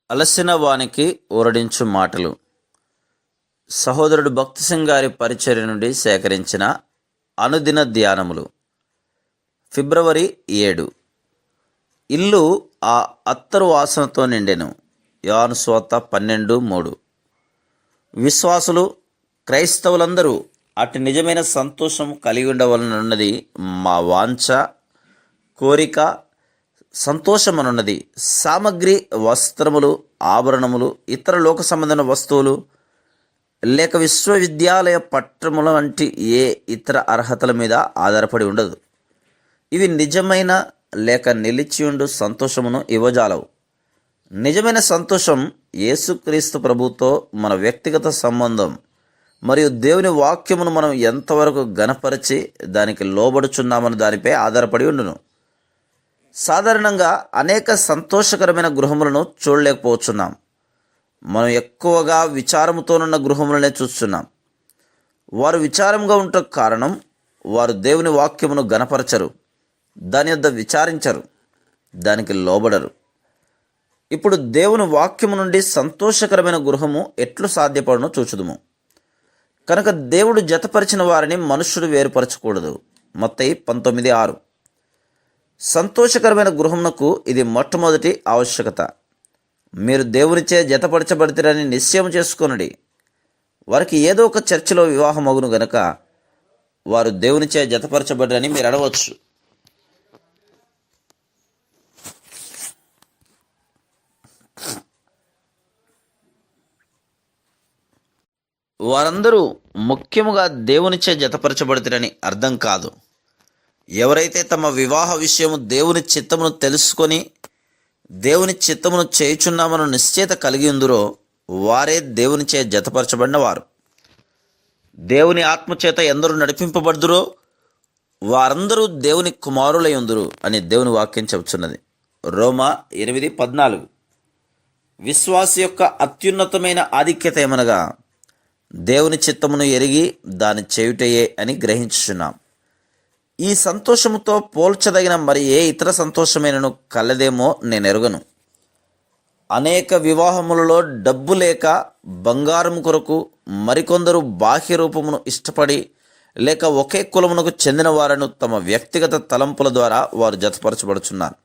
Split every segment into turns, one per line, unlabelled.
అలసిన వానికి ఊరడించు మాటలు. సహోదరుడు భక్తి సింగ్ గారి పరిచర్య నుండి సేకరించిన అనుదిన ధ్యానములు. ఫిబ్రవరి 7. ఇల్లు ఆ అత్తరు వాసనతో నిండెను. యోహాను సువార్త 12:3. విశ్వాసులు, క్రైస్తవులందరూ అటు నిజమైన సంతోషం కలిగి ఉండవలనన్నది మా వాంఛ, కోరిక. సంతోషమనున్నది సామగ్రి, వస్త్రములు, ఆభరణములు, ఇతర లోక సంబంధమైన వస్తువులు లేక విశ్వవిద్యాలయ పట్టముల వంటి ఏ ఇతర అర్హతల మీద ఆధారపడి ఉండదు. ఇవి నిజమైన లేక నిలిచియుండు సంతోషమును ఇవ్వజాలవు. నిజమైన సంతోషం యేసుక్రీస్తు ప్రభుతో మన వ్యక్తిగత సంబంధం మరియు దేవుని వాక్యమును మనం ఎంతవరకు గణపరిచి దానికి లోబడుచున్నామని దానిపై ఆధారపడి ఉండును. సాధారణంగా అనేక సంతోషకరమైన గృహములను చూడలేకపోతున్నాం. మనం ఎక్కువగా విచారముతోనున్న గృహములనే చూస్తున్నాం. వారు విచారంగా ఉండటం కారణం వారు దేవుని వాక్యమును గణపరచరు, దాని యొద్ద విచారించరు, దానికి లోబడరు. ఇప్పుడు దేవుని వాక్యము నుండి సంతోషకరమైన గృహము ఎట్లు సాధ్యపడునో చూచుదుము. కనుక దేవుడు జతపరిచిన వారిని మనుష్యుడు వేరుపరచకూడదు. మత్తయి 19:6. సంతోషకరమైన గృహమునకు ఇది మొట్టమొదటి ఆవశ్యకత. మీరు దేవునిచే జతపరచబడితేరని నిశ్చయం చేసుకొనుడి. వారికి ఏదో ఒక చర్చిలో వివాహం అగును గనుక వారు దేవునిచే జతపరచబడిరని మీరు అడవచ్చు. వారందరూ ముఖ్యముగా దేవునిచే జతపరచబడితేరని అర్థం కాదు. ఎవరైతే తమ వివాహ విషయము దేవుని చిత్తమును తెలుసుకొని దేవుని చిత్తమును చేయుచున్నామను నిశ్చయిత కలిగి ఉందురో వారే దేవునిచే జతపరచబడిన వారు. దేవుని ఆత్మచేత ఎందరూ నడిపింపబడుదురో వారందరూ దేవుని కుమారులై ఉందురు అని దేవుని వాక్యం చెబుతున్నది. రోమా 8:14. విశ్వాసి యొక్క అత్యున్నతమైన ఆధిక్యత ఏమనగా దేవుని చిత్తమును ఎరిగి దాని చేయుటయే అని గ్రహించుచున్నాం. ఈ సంతోషముతో పోల్చదగిన మరి ఏ ఇతర సంతోషమైనను కలదేమో నేను ఎరుగను. అనేక వివాహములలో డబ్బు లేక బంగారం కొరకు మరికొందరు బాహ్య రూపమును ఇష్టపడి లేక ఒకే కులమునకు చెందిన వారను తమ వ్యక్తిగత తలంపుల ద్వారా వారు జతపరచబడుచున్నారు.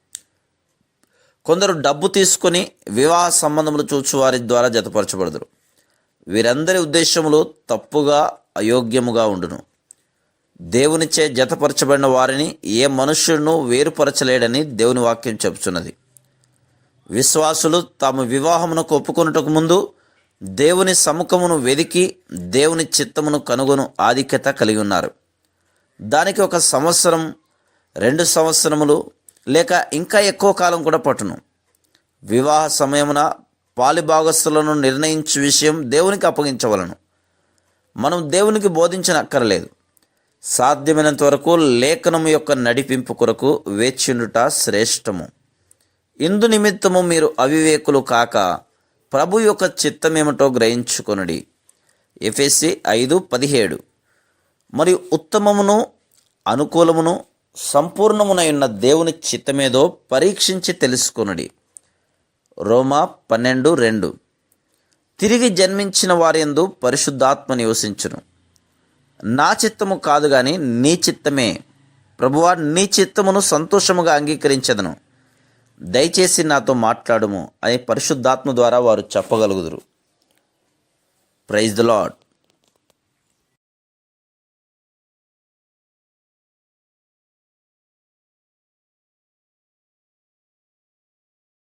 కొందరు డబ్బు తీసుకొని వివాహ సంబంధములు చూచు వారి ద్వారా జతపరచబడుదురు. వీరందరి ఉద్దేశములు తప్పుగా, అయోగ్యముగా ఉండును. దేవునిచే జతపరచబడిన వారిని ఏ మనుష్యుడును వేరుపరచలేడని దేవుని వాక్యం చెబుతున్నది. విశ్వాసులు తాము వివాహమునకు ఒప్పుకొనుటకు ముందు దేవుని సముఖమును వెదికి దేవుని చిత్తమును కనుగొను ఆధిక్యత కలిగి ఉన్నారు. దానికి 1 సంవత్సరం, 2 సంవత్సరములు లేక ఇంకా ఎక్కువ కాలం కూడా పట్టును. వివాహ సమయమున పాలిభాగస్తులను నిర్ణయించు విషయం దేవునికి అప్పగించవలను. మనం దేవునికి బోధించనక్కర్లేదు. సాధ్యమైనంత వరకు లేఖనము యొక్క నడిపింపు కొరకు వేచియుండుట శ్రేష్టము. ఇందు నిమిత్తము మీరు అవివేకులు కాక ప్రభు యొక్క చిత్తమేమిటో గ్రహించుకొనుడి. ఎఫెసీ 5:17. మరియు ఉత్తమమును, అనుకూలమును, సంపూర్ణమునయున్న దేవుని చిత్తమేదో పరీక్షించి తెలుసుకొనుడి. రోమా 12:2. తిరిగి జన్మించిన వారియందు పరిశుద్ధాత్మ నివసించును. నా చిత్తము కాదు గాని నీ చిత్తమే ప్రభువా, నీ చిత్తమును సంతోషముగా అంగీకరించెదను, దయచేసి నాతో మాట్లాడుము అని పరిశుద్ధాత్మ ద్వారా వారు చెప్పగలుగుదురు. Praise the lord.